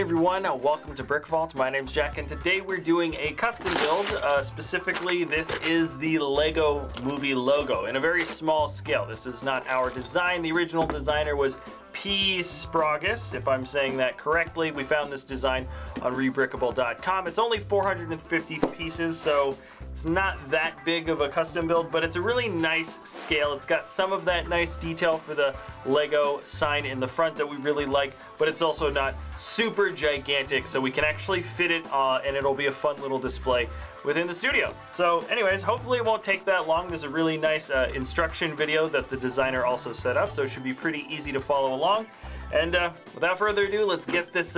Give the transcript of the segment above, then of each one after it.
everyone, welcome to BrickVault. My name's Jack, and today we're doing a custom build. Specifically, this is the Lego Movie logo in a very small scale. This is not our design. The original designer was P. Spragus, if I'm saying that correctly. We found this design on rebrickable.com. It's only 450 pieces, so it's not that big of a custom build, but it's a really nice scale. It's got some of that nice detail for the Lego sign in the front that we really like, but it's also not super gigantic, so we can actually fit it and it'll be a fun little display within the studio. So anyways, hopefully it won't take that long. There's a really nice instruction video that the designer also set up, so it should be pretty easy to follow along. And without further ado, let's get this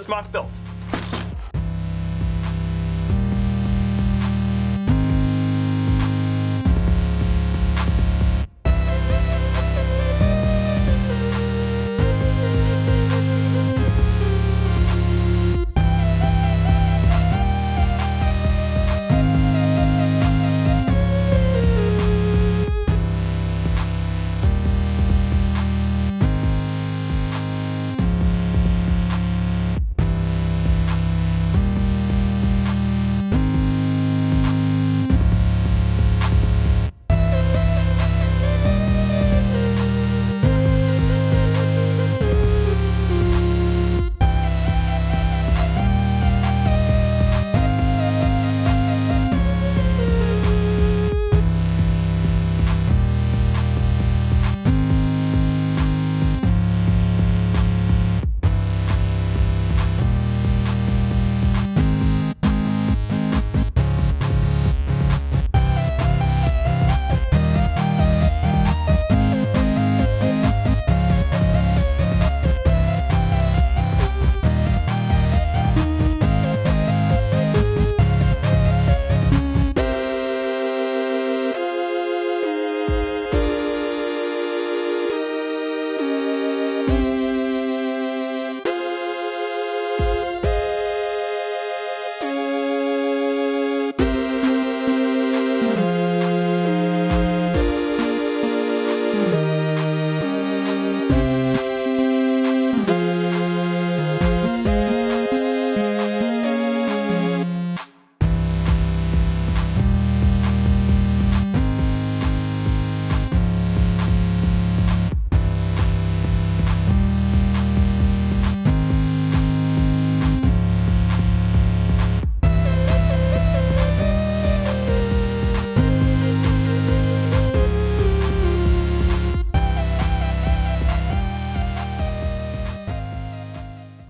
mock built.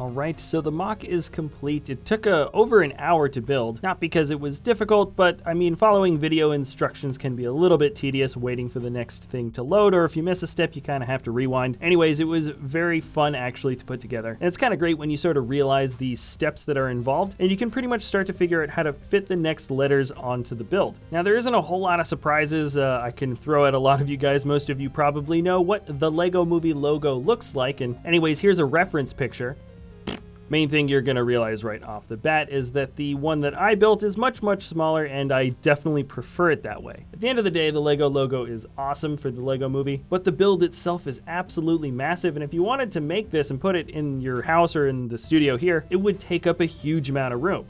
Alright, so the mock is complete. It took over an hour to build, not because it was difficult, but I mean, following video instructions can be a little bit tedious, waiting for the next thing to load, or if you miss a step, you kind of have to rewind. Anyways, it was very fun actually to put together. And it's kind of great when you sort of realize the steps that are involved, and you can pretty much start to figure out how to fit the next letters onto the build. Now, there isn't a whole lot of surprises I can throw at a lot of you guys. Most of you probably know what the Lego Movie logo looks like, and anyways, here's a reference picture. Main thing you're gonna realize right off the bat is that the one that I built is much smaller, and I definitely prefer it that way. At the end of the day, the Lego logo is awesome for the Lego Movie, but the build itself is absolutely massive, and if you wanted to make this and put it in your house or in the studio here, it would take up a huge amount of room,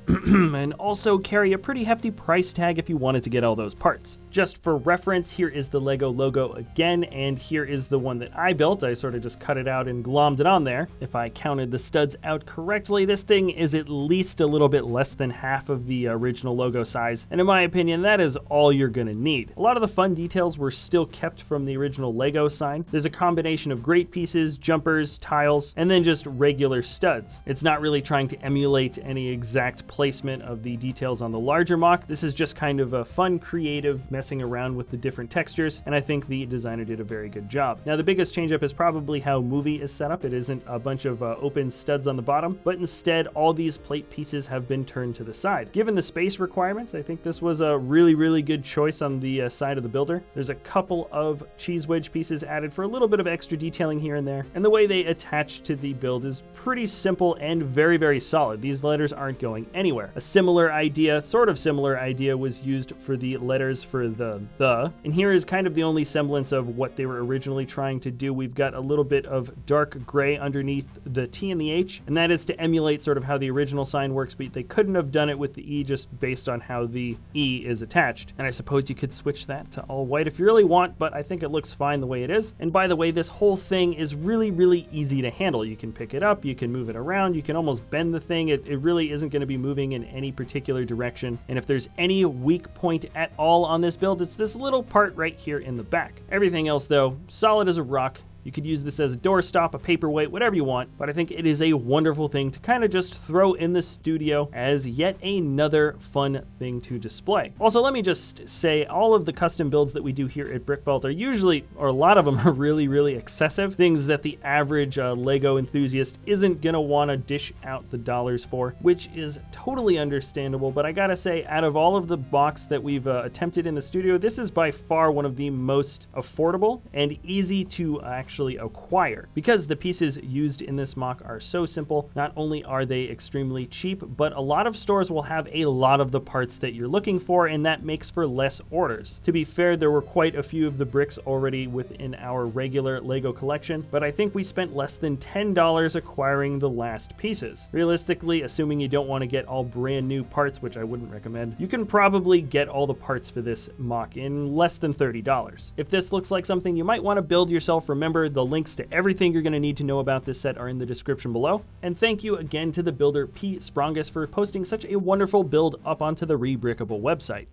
and also carry a pretty hefty price tag if you wanted to get all those parts. Just for reference, here is the Lego logo again, and here is the one that I built. I sort of just cut it out and glommed it on there. If I counted the studs out correctly, this thing is at least a little bit less than half of the original logo size, and in my opinion, that is all you're gonna need. A lot of the fun details were still kept from the original Lego sign. There's a combination of grate pieces, jumpers, tiles, and then just regular studs. It's not really trying to emulate any exact placement of the details on the larger mock. This is just kind of a fun, creative, messing around with the different textures, and I think the designer did a very good job. Now, the biggest change up is probably how Movie is set up. It isn't a bunch of open studs on the bottom, but instead all these plate pieces have been turned to the side. Given the space requirements, I think this was a really good choice on the side of the builder. There's a couple of cheese wedge pieces added for a little bit of extra detailing here and there, and the way they attach to the build is pretty simple and very solid. These letters aren't going anywhere. A similar idea, sort of similar idea, was used for the letters for the, and here is kind of the only semblance of what they were originally trying to do. We've got a little bit of dark gray underneath the T and the H, and that is to to emulate sort of how the original sign works, but they couldn't have done it with the E just based on how the E is attached. And I suppose you could switch that to all white if you really want, but I think it looks fine the way it is. And by the way, this whole thing is really easy to handle. You can pick it up, you can move it around, you can almost bend the thing. It really isn't going to be moving in any particular direction. And if there's any weak point at all on this build, it's this little part right here in the back. Everything else though, solid as a rock. You could use this as a doorstop, a paperweight, whatever you want, but I think it is a wonderful thing to kind of just throw in the studio as yet another fun thing to display. Also, let me just say, all of the custom builds that we do here at BrickVault are usually, or a lot of them are really excessive, things that the average Lego enthusiast isn't gonna wanna dish out the dollars for, which is totally understandable, but I gotta say, out of all of the box that we've attempted in the studio, this is by far one of the most affordable and easy to actually acquire. Because the pieces used in this mock are so simple, not only are they extremely cheap, but a lot of stores will have a lot of the parts that you're looking for, and that makes for less orders. To be fair, there were quite a few of the bricks already within our regular Lego collection, but I think we spent less than $10 acquiring the last pieces. Realistically, assuming you don't want to get all brand new parts, which I wouldn't recommend, you can probably get all the parts for this mock in less than $30. If this looks like something you might want to build yourself, remember the links to everything you're going to need to know about this set are in the description below. And thank you again to the builder P. Sprongus for posting such a wonderful build up onto the Rebrickable website.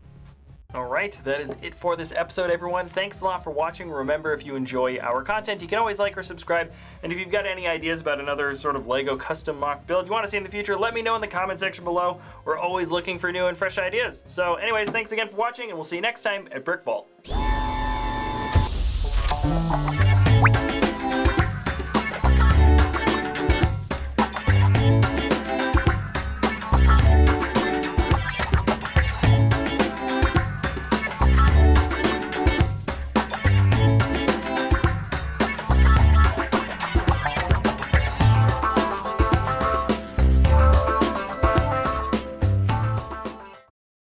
All right, that is it for this episode, everyone. Thanks a lot for watching. Remember, if you enjoy our content, you can always like or subscribe. And if you've got any ideas about another sort of Lego custom mock build you want to see in the future, let me know in the comment section below. We're always looking for new and fresh ideas. So anyways, thanks again for watching, and we'll see you next time at BrickVault.